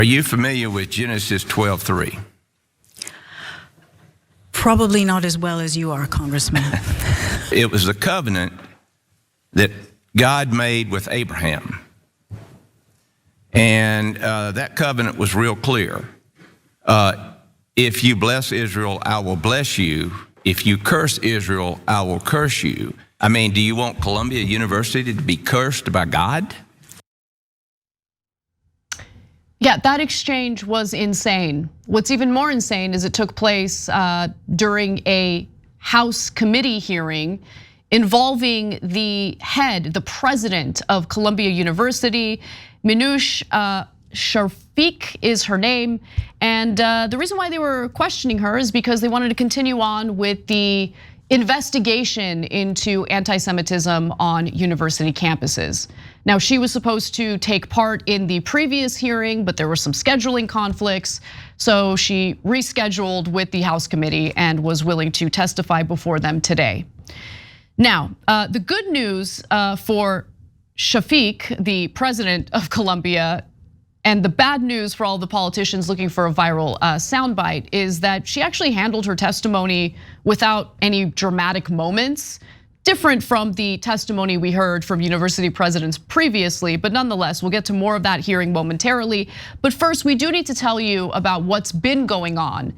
Are you familiar with Genesis 12:3? Probably not as well as you are, Congressman. It was a covenant that God made with Abraham. And that covenant was real clear. If you bless Israel, I will bless you. If you curse Israel, I will curse you. I mean, do you want Columbia University to be cursed by God? Yeah, that exchange was insane. What's even more insane is it took place during a House committee hearing involving the head, the president of Columbia University, Minouche Shafik is her name. And the reason why they were questioning her is because they wanted to continue on with the investigation into anti-Semitism on university campuses. Now, she was supposed to take part in the previous hearing, but there were some scheduling conflicts. So she rescheduled with the House committee and was willing to testify before them today. Now, the good news for Shafik, the president of Columbia, and the bad news for all the politicians looking for a viral soundbite is that she actually handled her testimony without any dramatic moments, different from the testimony we heard from university presidents previously, but nonetheless, we'll get to more of that hearing momentarily. But first, we do need to tell you about what's been going on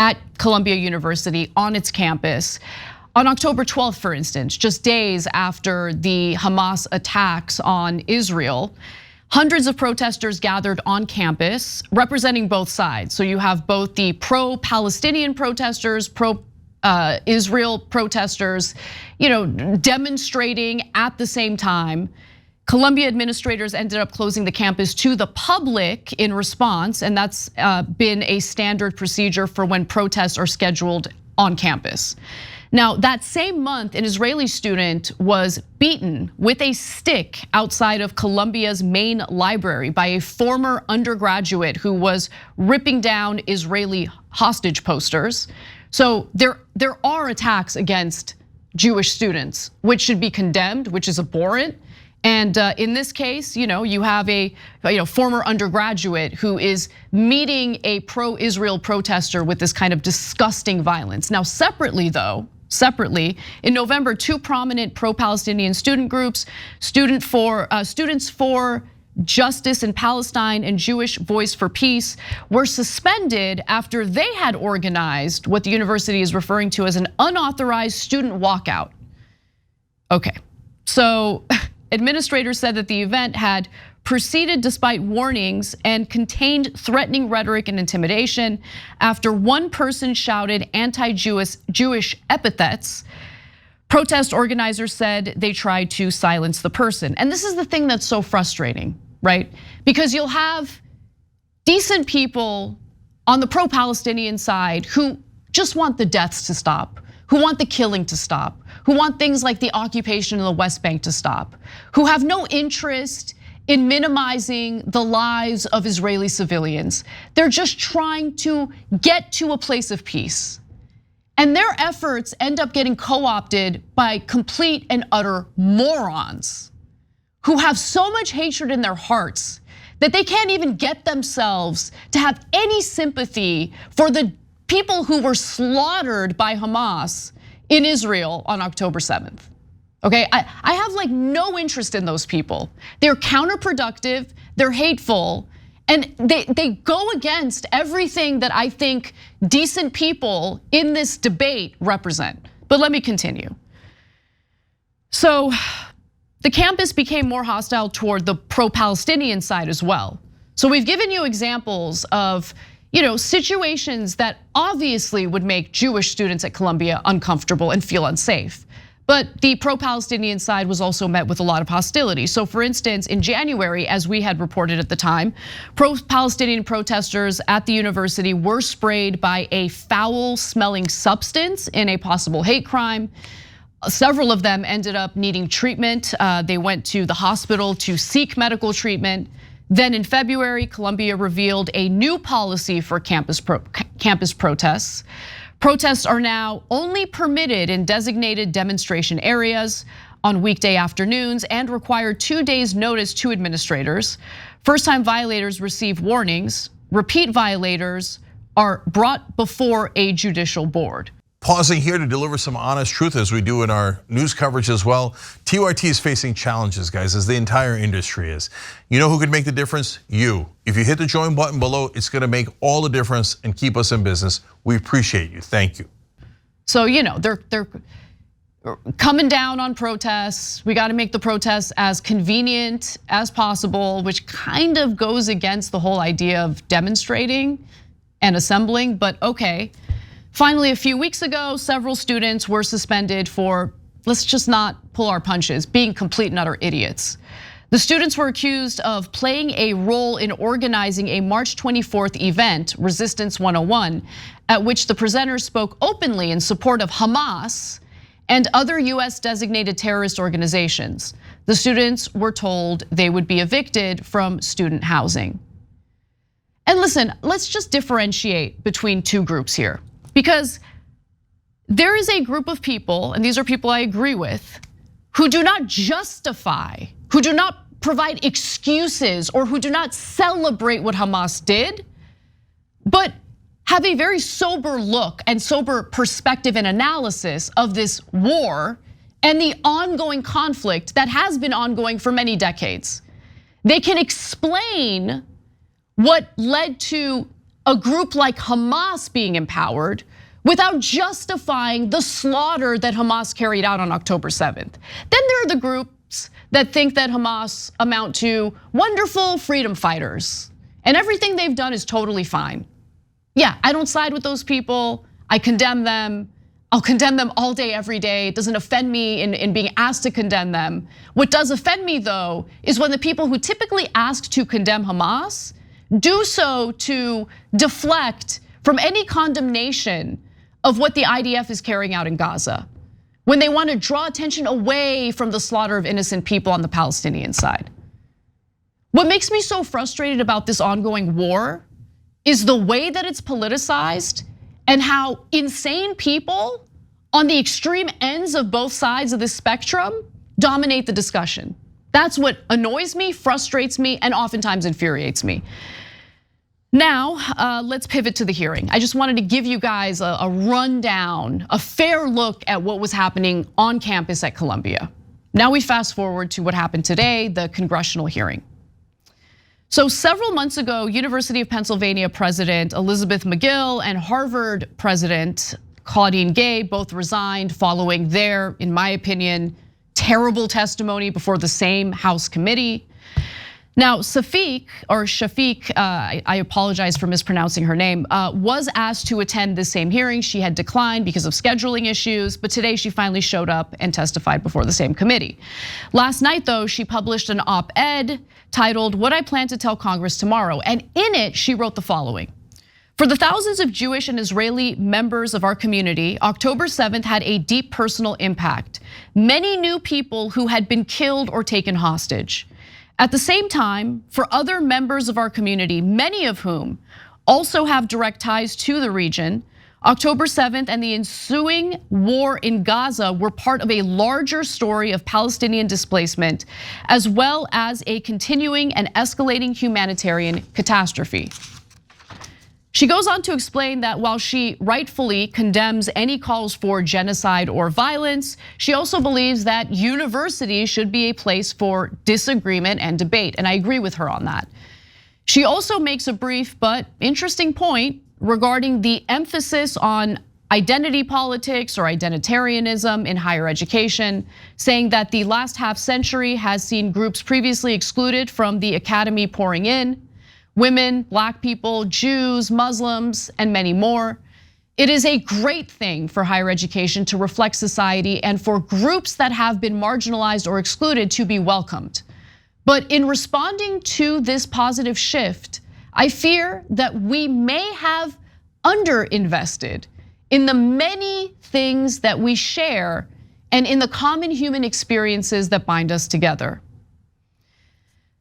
at Columbia University on its campus. On October 12th, for instance, just days after the Hamas attacks on Israel, hundreds of protesters gathered on campus representing both sides. So you have both the pro-Palestinian protesters, pro-Israel protesters, demonstrating at the same time. Columbia administrators ended up closing the campus to the public in response, and that's been a standard procedure for when protests are scheduled on campus. Now, that same month, an Israeli student was beaten with a stick outside of Columbia's main library by a former undergraduate who was ripping down Israeli hostage posters. So there are attacks against Jewish students, which should be condemned, which is abhorrent. And in this case, you have a former undergraduate who is meeting a pro-Israel protester with this kind of disgusting violence. Now, separately, in November, two prominent pro-Palestinian student groups, Students for Justice in Palestine and Jewish Voice for Peace, were suspended after they had organized what the university is referring to as an unauthorized student walkout. Okay, so administrators said that the event had proceeded despite warnings and contained threatening rhetoric and intimidation after one person shouted anti-Jewish epithets. Protest organizers said they tried to silence the person. And this is the thing that's so frustrating, right? Because you'll have decent people on the pro-Palestinian side who just want the deaths to stop, who want the killing to stop, who want things like the occupation of the West Bank to stop, who have no interest in minimizing the lives of Israeli civilians. They're just trying to get to a place of peace. And their efforts end up getting co-opted by complete and utter morons who have so much hatred in their hearts that they can't even get themselves to have any sympathy for the people who were slaughtered by Hamas in Israel on October 7th. Okay, I have like no interest in those people. They're counterproductive, they're hateful, and they go against everything that I think decent people in this debate represent. But let me continue. So the campus became more hostile toward the pro-Palestinian side as well. So we've given you examples of situations that obviously would make Jewish students at Columbia uncomfortable and feel unsafe. But the pro-Palestinian side was also met with a lot of hostility. So for instance, in January, as we had reported at the time, pro-Palestinian protesters at the university were sprayed by a foul-smelling substance in a possible hate crime. Several of them ended up needing treatment. They went to the hospital to seek medical treatment. Then in February, Columbia revealed a new policy for campus protests. Protests are now only permitted in designated demonstration areas. on weekday afternoons and required 2 days notice to administrators. First-time violators receive warnings. Repeat violators are brought before a judicial board. Pausing here to deliver some honest truth as we do in our news coverage as well. TYT is facing challenges, guys, as the entire industry is. You know who could make the difference? You. If you hit the join button below, it's gonna make all the difference and keep us in business. We appreciate you, thank you. So, they're coming down on protests. We gotta make the protests as convenient as possible, which kind of goes against the whole idea of demonstrating and assembling, but okay. Finally, a few weeks ago, several students were suspended for, let's just not pull our punches, being complete and utter idiots. The students were accused of playing a role in organizing a March 24th event, Resistance 101, at which the presenters spoke openly in support of Hamas and other US designated terrorist organizations. The students were told they would be evicted from student housing. And listen, let's just differentiate between two groups here. Because there is a group of people, and these are people I agree with, who do not justify, who do not provide excuses, or who do not celebrate what Hamas did, but have a very sober look and sober perspective and analysis of this war and the ongoing conflict that has been ongoing for many decades. They can explain what led to a group like Hamas being empowered without justifying the slaughter that Hamas carried out on October 7th. Then there are the groups that think that Hamas amount to wonderful freedom fighters, and everything they've done is totally fine. Yeah, I don't side with those people. I condemn them. I'll condemn them all day, every day. It doesn't offend me in being asked to condemn them. What does offend me, though, is when the people who typically ask to condemn Hamas do so to deflect from any condemnation of what the IDF is carrying out in Gaza, when they want to draw attention away from the slaughter of innocent people on the Palestinian side. What makes me so frustrated about this ongoing war is the way that it's politicized and how insane people on the extreme ends of both sides of this spectrum dominate the discussion. That's what annoys me, frustrates me, and oftentimes infuriates me. Now, let's pivot to the hearing. I just wanted to give you guys a rundown, a fair look at what was happening on campus at Columbia. Now we fast forward to what happened today, the congressional hearing. So several months ago, University of Pennsylvania President Elizabeth McGill and Harvard President Claudine Gay both resigned following their, in my opinion, terrible testimony before the same House committee. Now, Shafiq, I apologize for mispronouncing her name, was asked to attend the same hearing. She had declined because of scheduling issues, but today she finally showed up and testified before the same committee. Last night, though, she published an op-ed titled "What I Plan to Tell Congress Tomorrow," and in it, she wrote the following. For the thousands of Jewish and Israeli members of our community, October 7th had a deep personal impact. Many knew people who had been killed or taken hostage. At the same time, for other members of our community, many of whom also have direct ties to the region, October 7th and the ensuing war in Gaza were part of a larger story of Palestinian displacement, as well as a continuing and escalating humanitarian catastrophe. She goes on to explain that while she rightfully condemns any calls for genocide or violence, she also believes that universities should be a place for disagreement and debate, and I agree with her on that. She also makes a brief but interesting point regarding the emphasis on identity politics or identitarianism in higher education, saying that the last half century has seen groups previously excluded from the academy pouring in. Women, Black people, Jews, Muslims, and many more. It is a great thing for higher education to reflect society and for groups that have been marginalized or excluded to be welcomed. But in responding to this positive shift, I fear that we may have underinvested in the many things that we share and in the common human experiences that bind us together.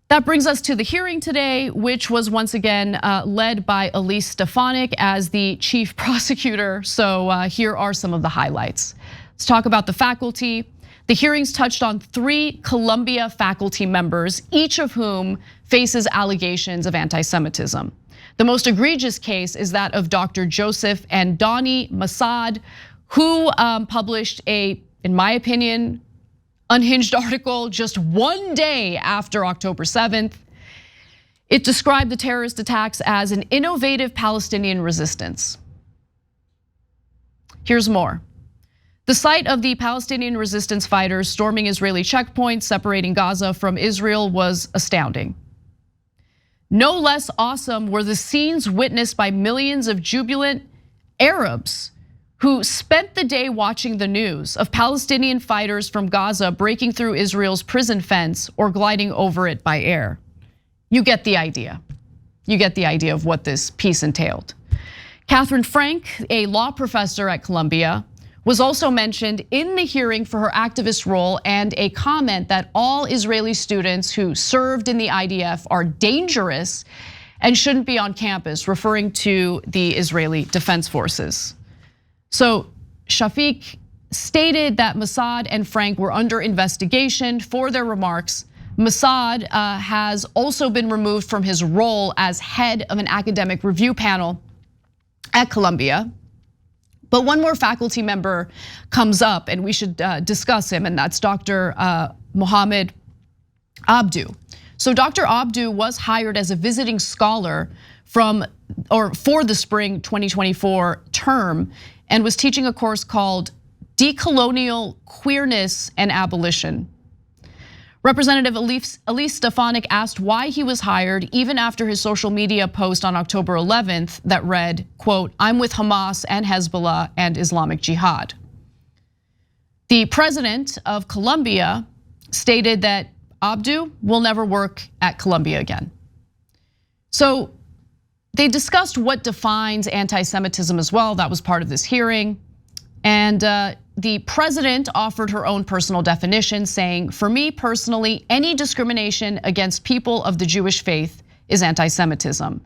That brings us to the hearing today, which was once again led by Elise Stefanik as the chief prosecutor. So here are some of the highlights. Let's talk about the faculty. The hearings touched on 3 Columbia faculty members, each of whom faces allegations of anti-Semitism. The most egregious case is that of Dr. Joseph Andoni Massad, who published a, in my opinion, unhinged article just one day after October 7th. It described the terrorist attacks as an innovative Palestinian resistance. Here's more. The sight of the Palestinian resistance fighters storming Israeli checkpoints separating Gaza from Israel was astounding. No less awesome were the scenes witnessed by millions of jubilant Arabs who spent the day watching the news of Palestinian fighters from Gaza breaking through Israel's prison fence or gliding over it by air. You get the idea. You get the idea of what this piece entailed. Catherine Frank, a law professor at Columbia, was also mentioned in the hearing for her activist role and a comment that all Israeli students who served in the IDF are dangerous and shouldn't be on campus, referring to the Israeli Defense Forces. So Shafiq stated that Massad and Frank were under investigation for their remarks. Massad has also been removed from his role as head of an academic review panel at Columbia. But one more faculty member comes up and we should discuss him, and that's Dr. Mohammed Abdu. So Dr. Abdu was hired as a visiting scholar for the spring 2024 term and was teaching a course called Decolonial Queerness and Abolition. Representative Elise Stefanik asked why he was hired even after his social media post on October 11th that read, quote, "I'm with Hamas and Hezbollah and Islamic Jihad." The president of Columbia stated that Abdu will never work at Columbia again. So they discussed what defines anti-Semitism as well. That was part of this hearing. And the president offered her own personal definition, saying, "For me personally, any discrimination against people of the Jewish faith is anti-Semitism."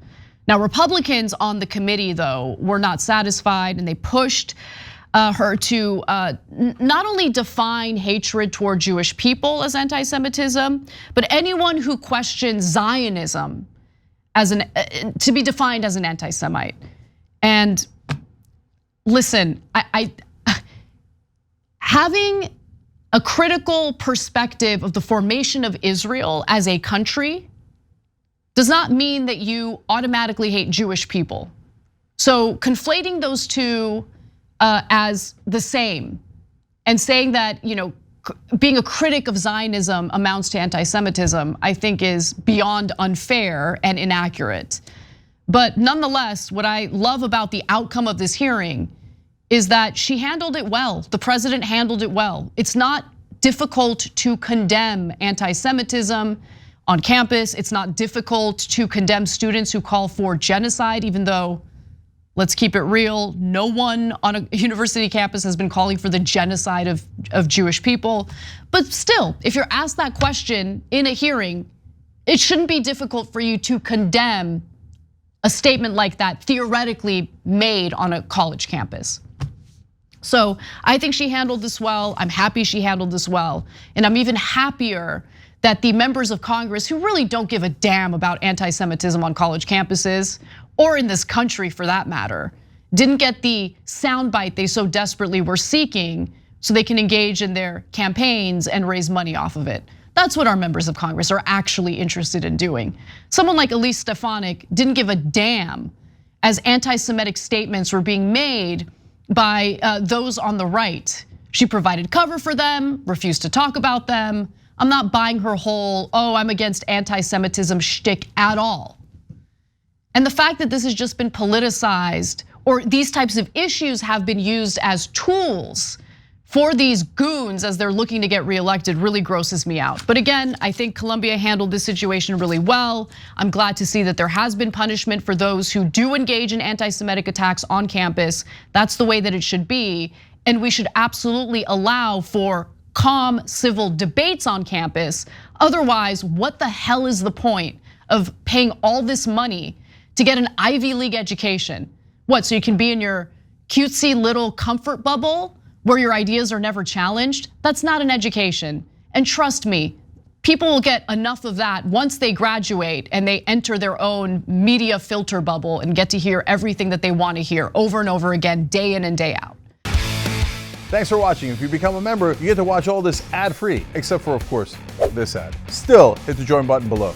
Now, Republicans on the committee, though, were not satisfied, and they pushed her to not only define hatred toward Jewish people as anti-Semitism, but anyone who questions Zionism as to be defined as an anti-Semite. And listen, having a critical perspective of the formation of Israel as a country does not mean that you automatically hate Jewish people. So conflating those two as the same and saying that, being a critic of Zionism amounts to anti-Semitism, I think is beyond unfair and inaccurate. But nonetheless, what I love about the outcome of this hearing is that she handled it well. The president handled it well. It's not difficult to condemn anti-Semitism on campus. It's not difficult to condemn students who call for genocide, even though, let's keep it real, no one on a university campus has been calling for the genocide of Jewish people. But still, if you're asked that question in a hearing, it shouldn't be difficult for you to condemn a statement like that theoretically made on a college campus. So I think she handled this well. I'm happy she handled this well. And I'm even happier that the members of Congress who really don't give a damn about anti-Semitism on college campuses, or in this country for that matter, didn't get the soundbite they so desperately were seeking so they can engage in their campaigns and raise money off of it. That's what our members of Congress are actually interested in doing. Someone like Elise Stefanik didn't give a damn as anti-Semitic statements were being made by those on the right. She provided cover for them, refused to talk about them. I'm not buying her whole, I'm against anti-Semitism shtick at all. And the fact that this has just been politicized, or these types of issues have been used as tools for these goons as they're looking to get reelected, really grosses me out. But again, I think Columbia handled this situation really well. I'm glad to see that there has been punishment for those who do engage in anti-Semitic attacks on campus. That's the way that it should be. And we should absolutely allow for calm civil debates on campus. Otherwise, what the hell is the point of paying all this money to get an Ivy League education? What, so you can be in your cutesy little comfort bubble where your ideas are never challenged, that's not an education. And trust me, people will get enough of that once they graduate and they enter their own media filter bubble and get to hear everything that they want to hear over and over again, day in and day out. Thanks for watching. If you become a member, you get to watch all this ad-free, except for, of course, this ad. Still, hit the join button below.